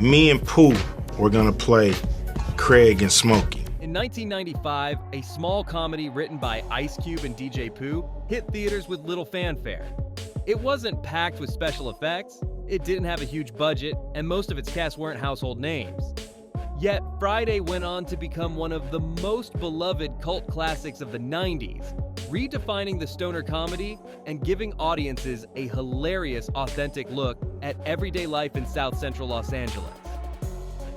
Me and Pooh were gonna play Craig and Smokey. In 1995, a small comedy written by Ice Cube and DJ Pooh hit theaters with little fanfare. It wasn't packed with special effects, it didn't have a huge budget, and most of its cast weren't household names. Yet, Friday went on to become one of the most beloved cult classics of the 90s, redefining the stoner comedy and giving audiences a hilarious, authentic look at everyday life in South Central Los Angeles.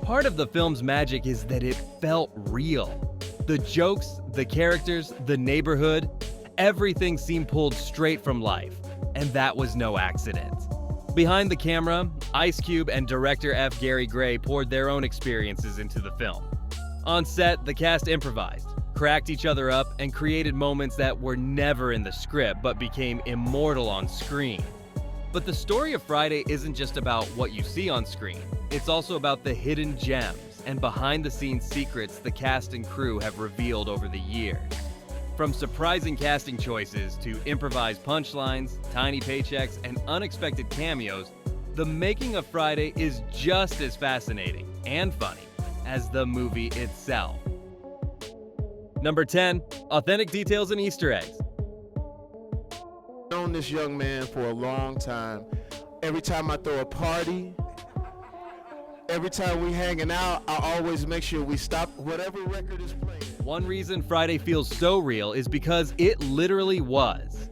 Part of the film's magic is that it felt real. The jokes, the characters, the neighborhood, everything seemed pulled straight from life, and that was no accident. Behind the camera, Ice Cube and director F. Gary Gray poured their own experiences into the film. On set, the cast improvised, cracked each other up, and created moments that were never in the script but became immortal on screen. But the story of Friday isn't just about what you see on screen. It's also about the hidden gems and behind-the-scenes secrets the cast and crew have revealed over the years. From surprising casting choices to improvised punchlines, tiny paychecks, and unexpected cameos, the making of Friday is just as fascinating and funny as the movie itself. Number 10, authentic details and Easter eggs. I've known this young man for a long time. Every time I throw a party, every time we hanging out, I always make sure we stop whatever record is playing. One reason Friday feels so real is because it literally was.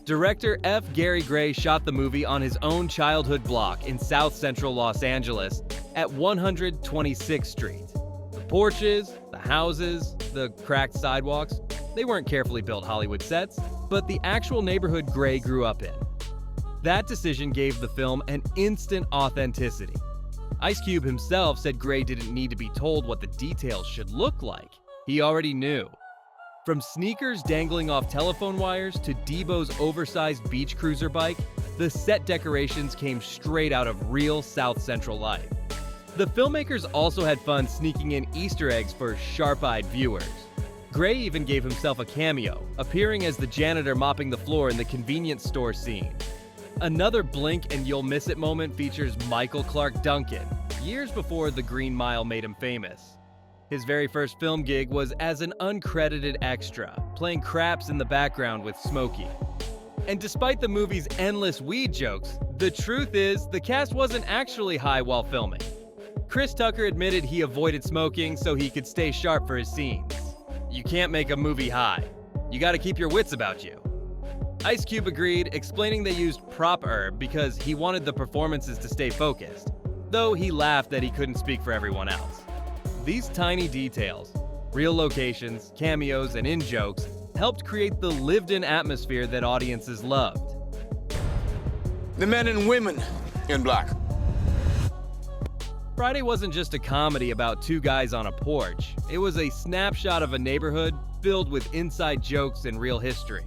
Director F. Gary Gray shot the movie on his own childhood block in South Central Los Angeles at 126th Street. The porches, the houses, the cracked sidewalks, they weren't carefully built Hollywood sets, but the actual neighborhood Gray grew up in. That decision gave the film an instant authenticity. Ice Cube himself said Gray didn't need to be told what the details should look like. He already knew. From sneakers dangling off telephone wires to Deebo's oversized beach cruiser bike, the set decorations came straight out of real South Central life. The filmmakers also had fun sneaking in Easter eggs for sharp-eyed viewers. Gray even gave himself a cameo, appearing as the janitor mopping the floor in the convenience store scene. Another blink and you'll miss it moment features Michael Clark Duncan, years before The Green Mile made him famous. His very first film gig was as an uncredited extra, playing craps in the background with Smokey. And despite the movie's endless weed jokes, the truth is the cast wasn't actually high while filming. Chris Tucker admitted he avoided smoking so he could stay sharp for his scenes. You can't make a movie high. You gotta keep your wits about you. Ice Cube agreed, explaining they used prop herb because he wanted the performances to stay focused, though he laughed that he couldn't speak for everyone else. These tiny details, real locations, cameos, and in-jokes helped create the lived-in atmosphere that audiences loved. The men and women in black. Friday wasn't just a comedy about two guys on a porch. It was a snapshot of a neighborhood filled with inside jokes and real history.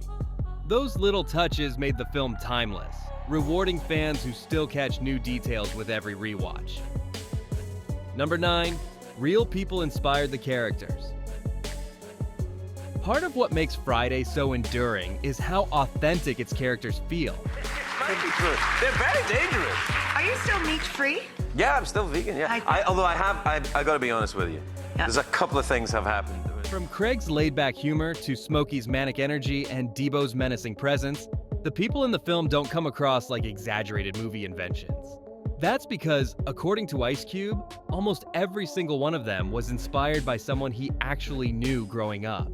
Those little touches made the film timeless, rewarding fans who still catch new details with every rewatch. Number 9, real people inspired the characters. Part of what makes Friday so enduring is how authentic its characters feel. They're very dangerous. Are you still meat-free? Yeah, I'm still vegan, yeah. Although I gotta be honest with you. Yeah. There's a couple of things have happened. From Craig's laid-back humor to Smokey's manic energy and Deebo's menacing presence, the people in the film don't come across like exaggerated movie inventions. That's because, according to Ice Cube, almost every single one of them was inspired by someone he actually knew growing up.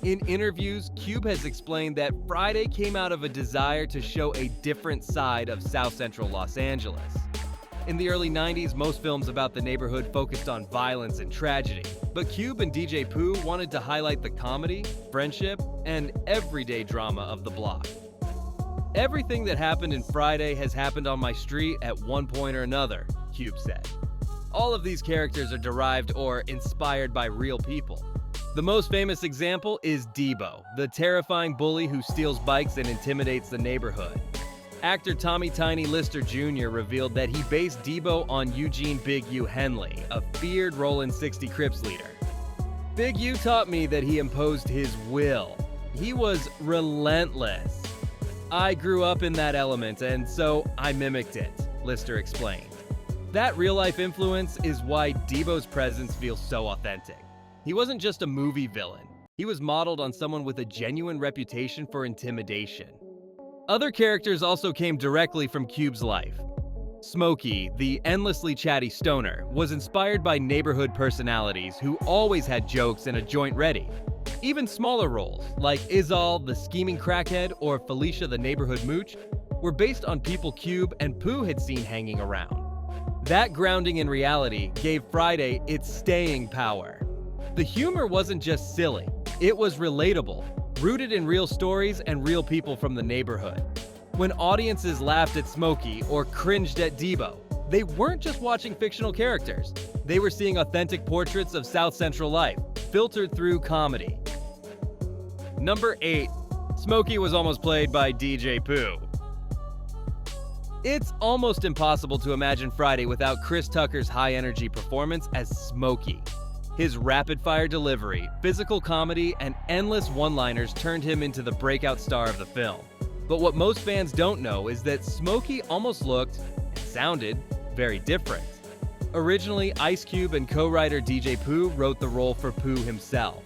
In interviews, Cube has explained that Friday came out of a desire to show a different side of South Central Los Angeles. In the early 90s, most films about the neighborhood focused on violence and tragedy, but Cube and DJ Pooh wanted to highlight the comedy, friendship, and everyday drama of the block. Everything that happened in Friday has happened on my street at one point or another, Cube said. All of these characters are derived or inspired by real people. The most famous example is Deebo, the terrifying bully who steals bikes and intimidates the neighborhood. Actor Tommy Tiny Lister Jr. revealed that he based Deebo on Eugene Big U Henley, a feared Rollin' 60 Crips leader. Big U taught me that he imposed his will. He was relentless. I grew up in that element, and so I mimicked it, Lister explained. That real-life influence is why Deebo's presence feels so authentic. He wasn't just a movie villain. He was modeled on someone with a genuine reputation for intimidation. Other characters also came directly from Cube's life. Smokey, the endlessly chatty stoner, was inspired by neighborhood personalities who always had jokes and a joint ready. Even smaller roles, like Izal, the scheming crackhead, or Felicia, the neighborhood mooch, were based on people Cube and Pooh had seen hanging around. That grounding in reality gave Friday its staying power. The humor wasn't just silly, it was relatable, rooted in real stories and real people from the neighborhood. When audiences laughed at Smokey or cringed at Deebo, they weren't just watching fictional characters. They were seeing authentic portraits of South Central life, filtered through comedy. Number 8. Smokey was almost played by DJ Pooh. It's almost impossible to imagine Friday without Chris Tucker's high-energy performance as Smokey. His rapid-fire delivery, physical comedy, and endless one-liners turned him into the breakout star of the film. But what most fans don't know is that Smokey almost looked and sounded very different. Originally, Ice Cube and co-writer DJ Pooh wrote the role for Pooh himself.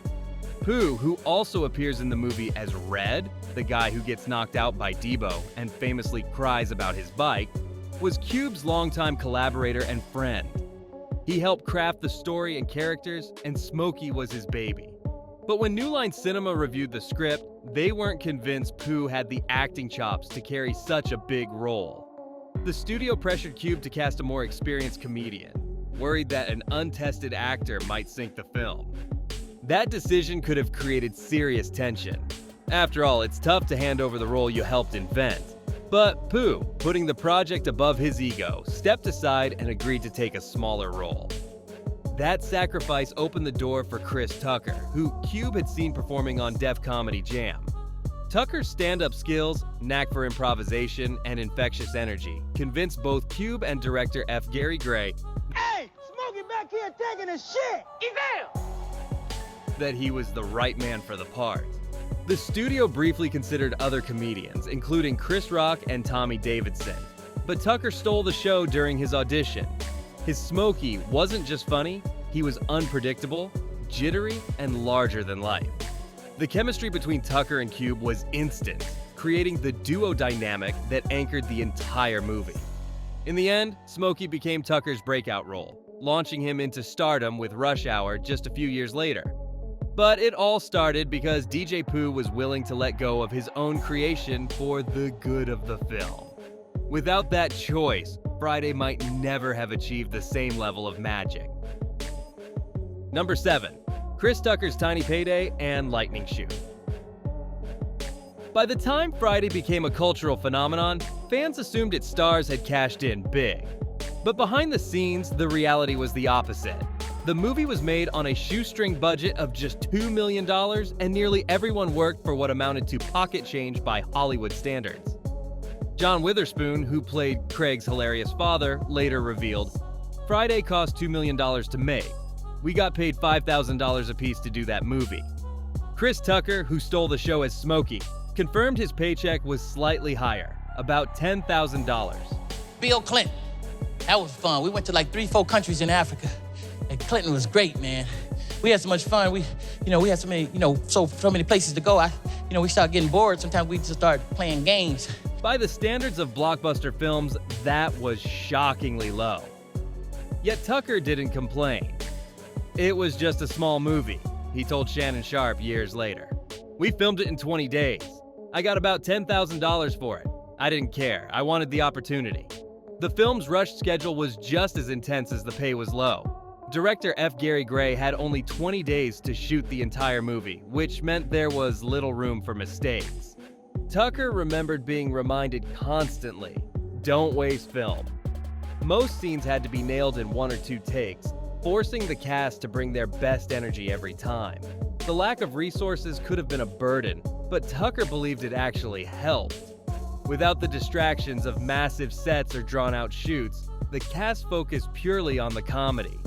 Pooh, who also appears in the movie as Red, the guy who gets knocked out by Deebo and famously cries about his bike, was Cube's longtime collaborator and friend. He helped craft the story and characters, and Smokey was his baby. But when New Line Cinema reviewed the script, they weren't convinced Pooh had the acting chops to carry such a big role. The studio pressured Cube to cast a more experienced comedian, worried that an untested actor might sink the film. That decision could have created serious tension. After all, it's tough to hand over the role you helped invent. But Pooh, putting the project above his ego, stepped aside and agreed to take a smaller role. That sacrifice opened the door for Chris Tucker, who Cube had seen performing on Def Comedy Jam. Tucker's stand-up skills, knack for improvisation, and infectious energy convinced both Cube and director F. Gary Gray Hey, Smokey back here taking a shit! that he was the right man for the part. The studio briefly considered other comedians, including Chris Rock and Tommy Davidson, but Tucker stole the show during his audition. His Smokey wasn't just funny, he was unpredictable, jittery, and larger than life. The chemistry between Tucker and Cube was instant, creating the duo dynamic that anchored the entire movie. In the end, Smokey became Tucker's breakout role, launching him into stardom with Rush Hour just a few years later. But it all started because DJ Pooh was willing to let go of his own creation for the good of the film. Without that choice, Friday might never have achieved the same level of magic. Number 7. Chris Tucker's Tiny Payday and Lightning Shoot. By the time Friday became a cultural phenomenon, fans assumed its stars had cashed in big. But behind the scenes, the reality was the opposite. The movie was made on a shoestring budget of just $2 million, and nearly everyone worked for what amounted to pocket change by Hollywood standards. John Witherspoon, who played Craig's hilarious father, later revealed, "Friday cost $2 million to make. We got paid $5,000 apiece to do that movie." Chris Tucker, who stole the show as Smokey, confirmed his paycheck was slightly higher, about $10,000. Bill Clinton. That was fun. We went to like 3-4 countries in Africa. And Clinton was great, man. We had so much fun. We had so many, so many places to go. We started getting bored. Sometimes we just start playing games. By the standards of blockbuster films, that was shockingly low. Yet Tucker didn't complain. "It was just a small movie," he told Shannon Sharp years later. "We filmed it in 20 days. I got about $10,000 for it. I didn't care. I wanted the opportunity." The film's rushed schedule was just as intense as the pay was low. Director F. Gary Gray had only 20 days to shoot the entire movie, which meant there was little room for mistakes. Tucker remembered being reminded constantly, "Don't waste film." Most scenes had to be nailed in 1 or 2 takes, forcing the cast to bring their best energy every time. The lack of resources could have been a burden, but Tucker believed it actually helped. Without the distractions of massive sets or drawn-out shoots, the cast focused purely on the comedy.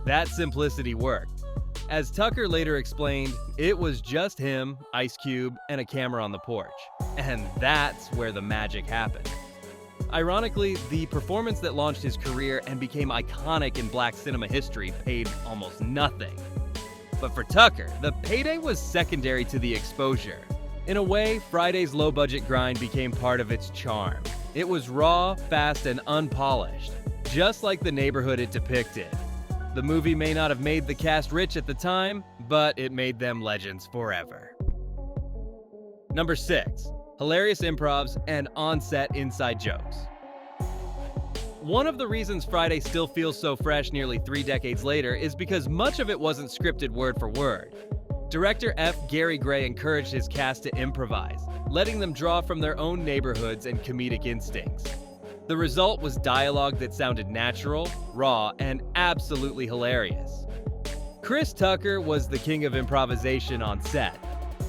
That simplicity worked. As Tucker later explained, it was just him, Ice Cube, and a camera on the porch. And that's where the magic happened. Ironically, the performance that launched his career and became iconic in black cinema history paid almost nothing. But for Tucker, the payday was secondary to the exposure. In a way, Friday's low-budget grind became part of its charm. It was raw, fast, and unpolished, just like the neighborhood it depicted. The movie may not have made the cast rich at the time, but it made them legends forever. Number 6. Hilarious improvs and on-set inside jokes. One of the reasons Friday still feels so fresh nearly 3 decades later is because much of it wasn't scripted word for word. Director F. Gary Gray encouraged his cast to improvise, letting them draw from their own neighborhoods and comedic instincts. The result was dialogue that sounded natural, raw, and absolutely hilarious. Chris Tucker was the king of improvisation on set.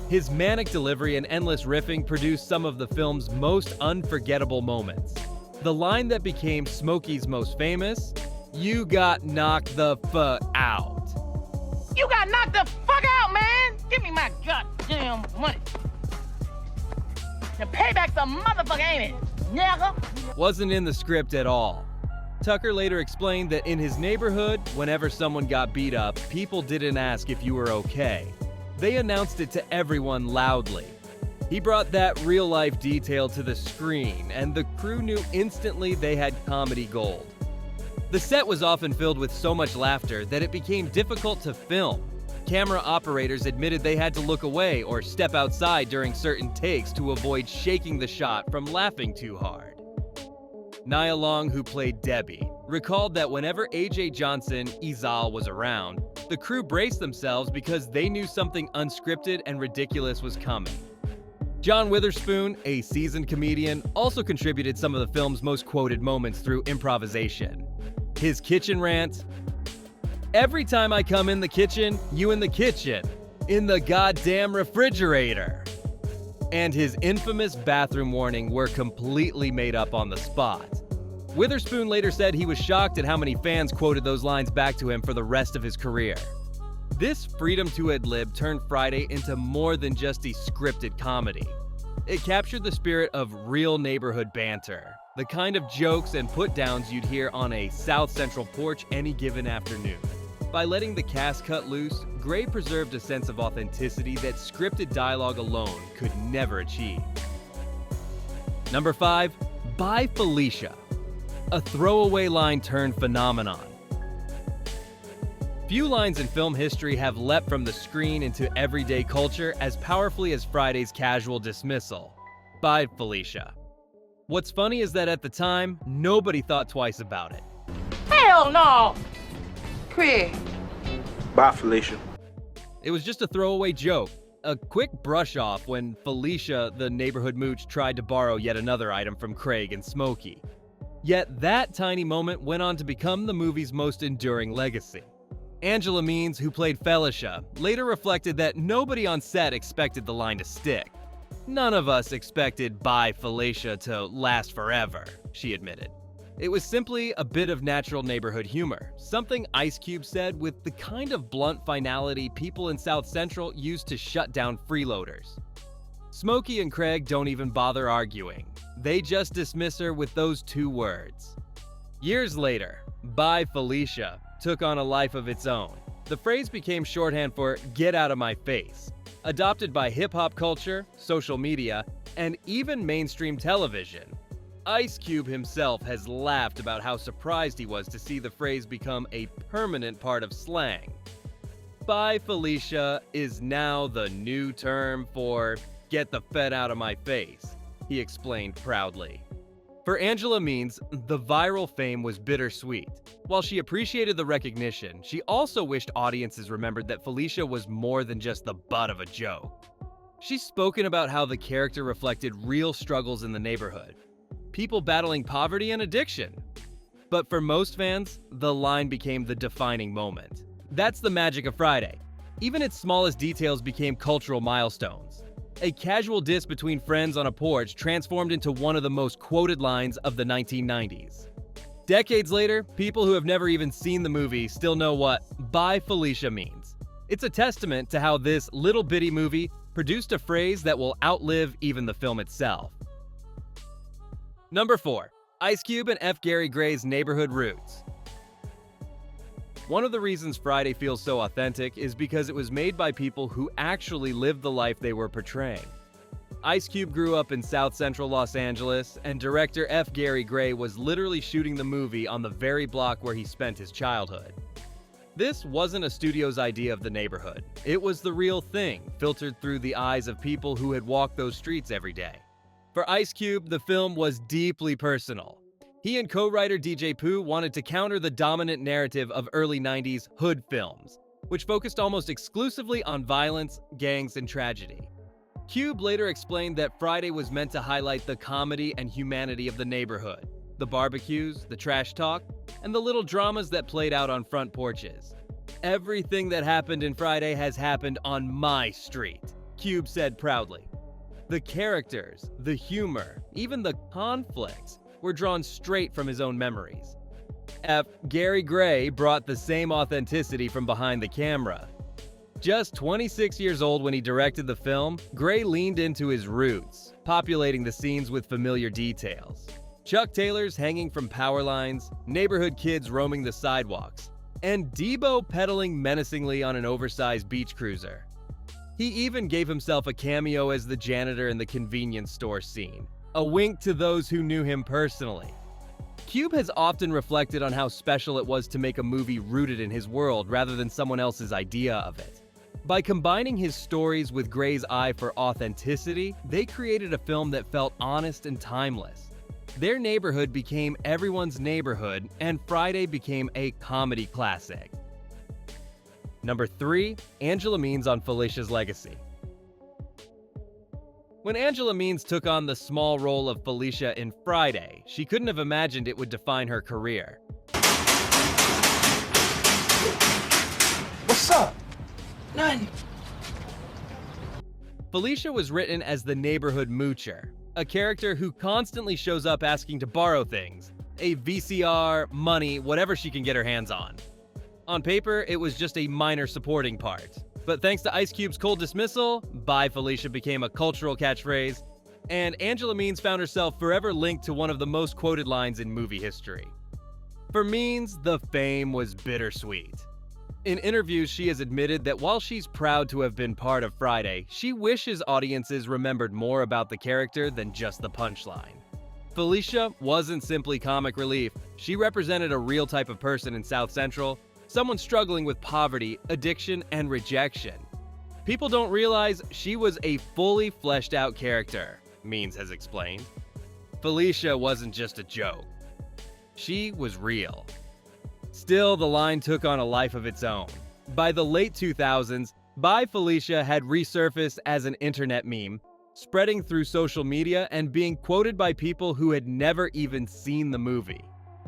His manic delivery and endless riffing produced some of the film's most unforgettable moments. The line that became Smokey's most famous, "You got knocked the fuck out." You got knocked the fuck out, man! Give me my goddamn money. The payback's a motherfucker, ain't it, nigga? Wasn't in the script at all. Tucker later explained that in his neighborhood, whenever someone got beat up, people didn't ask if you were okay. They announced it to everyone loudly. He brought that real-life detail to the screen, and the crew knew instantly they had comedy gold. The set was often filled with so much laughter that it became difficult to film. Camera operators admitted they had to look away or step outside during certain takes to avoid shaking the shot from laughing too hard. Nia Long, who played Debbie, recalled that whenever A.J. Johnson, Izal, was around, the crew braced themselves because they knew something unscripted and ridiculous was coming. John Witherspoon, a seasoned comedian, also contributed some of the film's most quoted moments through improvisation. His kitchen rant, "Every time I come in the kitchen, you in the kitchen, in the goddamn refrigerator," and his infamous bathroom warning were completely made up on the spot. Witherspoon later said he was shocked at how many fans quoted those lines back to him for the rest of his career. This freedom to ad-lib turned Friday into more than just a scripted comedy. It captured the spirit of real neighborhood banter, the kind of jokes and put-downs you'd hear on a South Central porch any given afternoon. By letting the cast cut loose, Gray preserved a sense of authenticity that scripted dialogue alone could never achieve. Number 5, by Felicia, a throwaway line turned phenomenon. Few lines in film history have leapt from the screen into everyday culture as powerfully as Friday's casual dismissal. By Felicia. What's funny is that at the time, nobody thought twice about it. Hell no! Craig. Bye, Felicia. It was just a throwaway joke, a quick brush off when Felicia, the neighborhood mooch, tried to borrow yet another item from Craig and Smokey. Yet that tiny moment went on to become the movie's most enduring legacy. Angela Means, who played Felisha, later reflected that nobody on set expected the line to stick. "None of us expected Bye Felicia to last forever," she admitted. It was simply a bit of natural neighborhood humor, something Ice Cube said with the kind of blunt finality people in South Central used to shut down freeloaders. Smokey and Craig don't even bother arguing. They just dismiss her with those 2 words. Years later, Bye Felicia took on a life of its own. The phrase became shorthand for "get out of my face," adopted by hip-hop culture, social media, and even mainstream television. Ice Cube himself has laughed about how surprised he was to see the phrase become a permanent part of slang. Bye Felicia is now the new term for "get the fed out of my face," he explained proudly. For Angela Means, the viral fame was bittersweet. While she appreciated the recognition, she also wished audiences remembered that Felicia was more than just the butt of a joke. She's spoken about how the character reflected real struggles in the neighborhood, people battling poverty and addiction. But for most fans, the line became the defining moment. That's the magic of Friday. Even its smallest details became cultural milestones. A casual diss between friends on a porch transformed into one of the most quoted lines of the 1990s. Decades later, people who have never even seen the movie still know what "Bye Felicia" means. It's a testament to how this little bitty movie produced a phrase that will outlive even the film itself. Number 4. Ice Cube and F. Gary Gray's neighborhood roots. One of the reasons Friday feels so authentic is because it was made by people who actually lived the life they were portraying. Ice Cube grew up in South Central Los Angeles, and director F. Gary Gray was literally shooting the movie on the very block where he spent his childhood. This wasn't a studio's idea of the neighborhood. It was the real thing, filtered through the eyes of people who had walked those streets every day. For Ice Cube, the film was deeply personal. He and co-writer DJ Pooh wanted to counter the dominant narrative of early 90s hood films, which focused almost exclusively on violence, gangs, and tragedy. Cube later explained that Friday was meant to highlight the comedy and humanity of the neighborhood, the barbecues, the trash talk, and the little dramas that played out on front porches. "Everything that happened in Friday has happened on my street," Cube said proudly. The characters, the humor, even the conflicts were drawn straight from his own memories. F. Gary Gray brought the same authenticity from behind the camera. Just 26 years old when he directed the film, Gray leaned into his roots, populating the scenes with familiar details. Chuck Taylors hanging from power lines, neighborhood kids roaming the sidewalks, and Deebo pedaling menacingly on an oversized beach cruiser. He even gave himself a cameo as the janitor in the convenience store scene, a wink to those who knew him personally. Cube has often reflected on how special it was to make a movie rooted in his world rather than someone else's idea of it. By combining his stories with Gray's eye for authenticity, they created a film that felt honest and timeless. Their neighborhood became everyone's neighborhood, and Friday became a comedy classic. Number 3, Angela Means on Felicia's legacy. When Angela Means took on the small role of Felicia in Friday, she couldn't have imagined it would define her career. What's up? None. Felicia was written as the neighborhood moocher, a character who constantly shows up asking to borrow things, a VCR, money, whatever she can get her hands on. On paper, it was just a minor supporting part. But thanks to Ice Cube's cold dismissal, "Bye Felicia" became a cultural catchphrase, and Angela Means found herself forever linked to one of the most quoted lines in movie history. For Means, the fame was bittersweet. In interviews, she has admitted that while she's proud to have been part of Friday, she wishes audiences remembered more about the character than just the punchline. Felicia wasn't simply comic relief. She represented a real type of person in South Central, someone struggling with poverty, addiction, and rejection. People don't realize she was a fully fleshed out character, Means has explained. Felicia wasn't just a joke. She was real. Still, the line took on a life of its own. By the late 2000s, Bye Felicia had resurfaced as an internet meme, spreading through social media and being quoted by people who had never even seen the movie.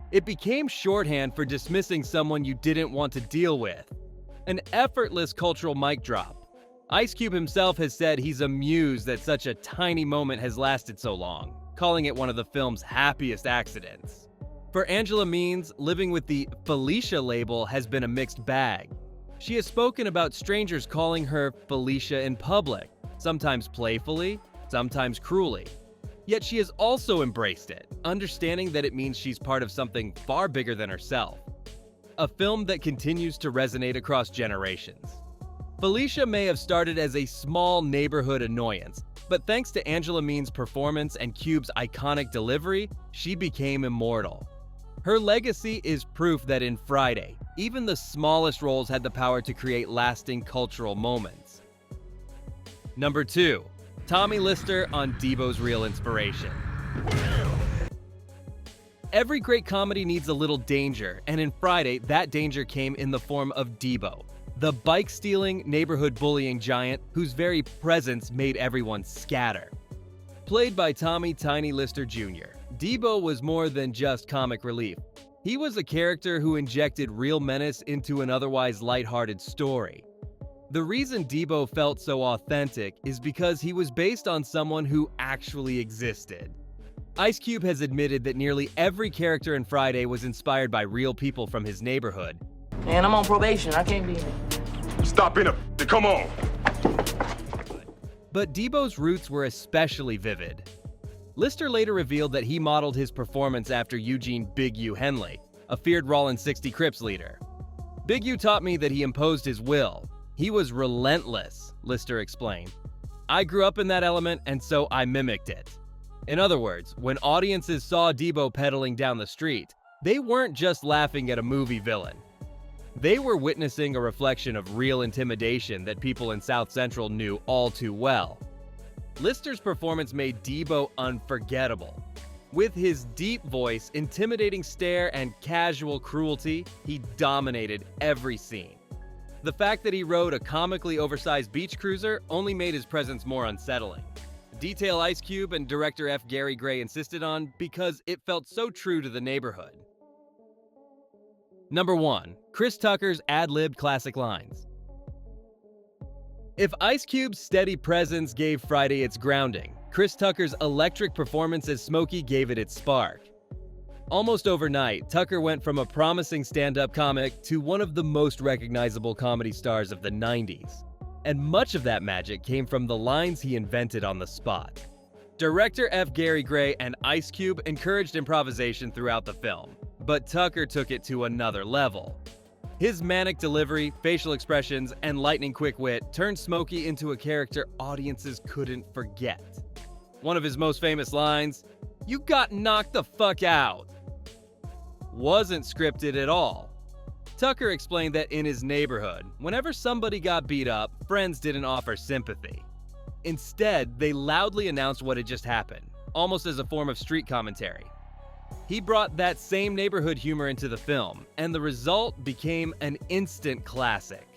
It became shorthand for dismissing someone you didn't want to deal with. An effortless cultural mic drop. Ice Cube himself has said he's amused that such a tiny moment has lasted so long, calling it one of the film's happiest accidents. For Angela Means, living with the Felicia label has been a mixed bag. She has spoken about strangers calling her Felicia in public, sometimes playfully, sometimes cruelly. Yet she has also embraced it, understanding that it means she's part of something far bigger than herself. A film that continues to resonate across generations. Felicia may have started as a small neighborhood annoyance, but thanks to Angela Means' performance and Cube's iconic delivery, she became immortal. Her legacy is proof that in Friday, even the smallest roles had the power to create lasting cultural moments. Number 2, Tommy Lister on Deebo's real inspiration. Every great comedy needs a little danger, and in Friday, that danger came in the form of Deebo, the bike-stealing, neighborhood-bullying giant whose very presence made everyone scatter. Played by Tommy Tiny Lister Jr., Deebo was more than just comic relief. He was a character who injected real menace into an otherwise lighthearted story. The reason Deebo felt so authentic is because he was based on someone who actually existed. Ice Cube has admitted that nearly every character in Friday was inspired by real people from his neighborhood. Man, I'm on probation. I can't be in it. Stop being come on! But Deebo's roots were especially vivid. Lister later revealed that he modeled his performance after Eugene Big U Henley, a feared Rawlins 60 Crips leader. Big U taught me that he imposed his will. He was relentless, Lister explained. I grew up in that element, and so I mimicked it. In other words, when audiences saw Deebo pedaling down the street, they weren't just laughing at a movie villain. They were witnessing a reflection of real intimidation that people in South Central knew all too well. Lister's performance made Deebo unforgettable. With his deep voice, intimidating stare, and casual cruelty, he dominated every scene. The fact that he rode a comically oversized beach cruiser only made his presence more unsettling. Detail Ice Cube and director F. Gary Gray insisted on because it felt so true to the neighborhood. Number 1. Chris Tucker's ad-libbed classic lines. If Ice Cube's steady presence gave Friday its grounding, Chris Tucker's electric performance as Smokey gave it its spark. Almost overnight, Tucker went from a promising stand-up comic to one of the most recognizable comedy stars of the 90s. And much of that magic came from the lines he invented on the spot. Director F. Gary Gray and Ice Cube encouraged improvisation throughout the film, but Tucker took it to another level. His manic delivery, facial expressions, and lightning-quick wit turned Smokey into a character audiences couldn't forget. One of his most famous lines, "You got knocked the fuck out," wasn't scripted at all. Tucker explained that in his neighborhood, whenever somebody got beat up, friends didn't offer sympathy. Instead, they loudly announced what had just happened, almost as a form of street commentary. He brought that same neighborhood humor into the film, and the result became an instant classic.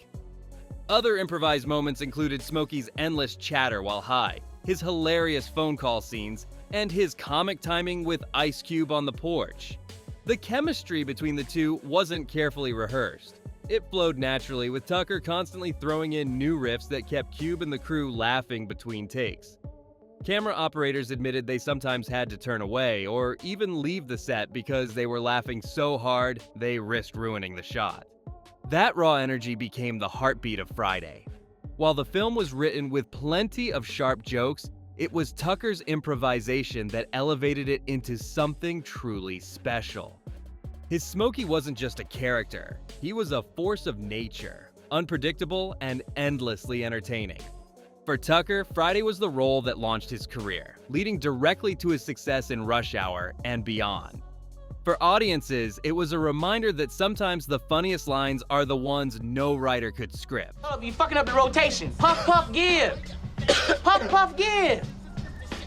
Other improvised moments included Smokey's endless chatter while high, his hilarious phone call scenes, and his comic timing with Ice Cube on the porch. The chemistry between the two wasn't carefully rehearsed. It flowed naturally, with Tucker constantly throwing in new riffs that kept Cube and the crew laughing between takes. Camera operators admitted they sometimes had to turn away or even leave the set because they were laughing so hard they risked ruining the shot. That raw energy became the heartbeat of Friday. While the film was written with plenty of sharp jokes, it was Tucker's improvisation that elevated it into something truly special. His Smokey wasn't just a character, he was a force of nature, unpredictable and endlessly entertaining. For Tucker, Friday was the role that launched his career, leading directly to his success in Rush Hour and beyond. For audiences, it was a reminder that sometimes the funniest lines are the ones no writer could script. Oh, you fucking up the rotation. Puff, puff, give. Puff, puff, give.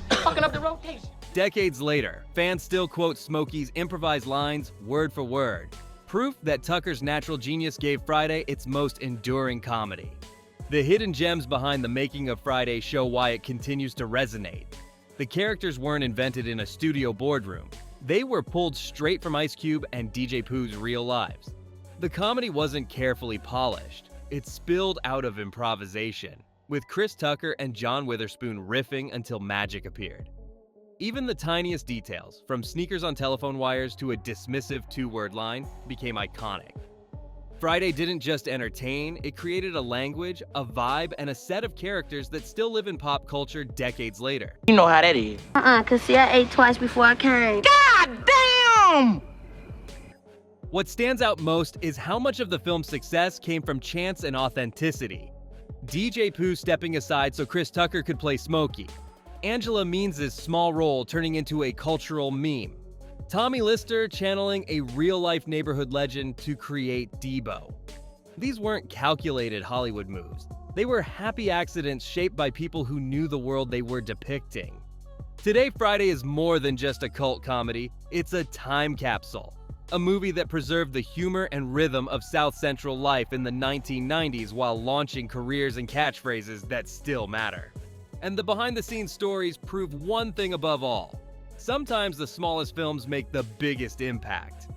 Fucking up the rotation. Decades later, fans still quote Smokey's improvised lines word for word, proof that Tucker's natural genius gave Friday its most enduring comedy. The hidden gems behind the making of Friday show why it continues to resonate. The characters weren't invented in a studio boardroom. They were pulled straight from Ice Cube and DJ Pooh's real lives. The comedy wasn't carefully polished. It spilled out of improvisation, with Chris Tucker and John Witherspoon riffing until magic appeared. Even the tiniest details, from sneakers on telephone wires to a dismissive two-word line, became iconic. Friday didn't just entertain, it created a language, a vibe, and a set of characters that still live in pop culture decades later. You know how that is. Cause see, I ate twice before I came. God damn! What stands out most is how much of the film's success came from chance and authenticity. DJ Pooh stepping aside so Chris Tucker could play Smokey. Angela Means' small role turning into a cultural meme. Tommy Lister channeling a real-life neighborhood legend to create Deebo. These weren't calculated Hollywood moves. They were happy accidents shaped by people who knew the world they were depicting. Today, Friday is more than just a cult comedy. It's a time capsule. A movie that preserved the humor and rhythm of South Central life in the 1990s while launching careers and catchphrases that still matter. And the behind-the-scenes stories prove one thing above all. Sometimes the smallest films make the biggest impact.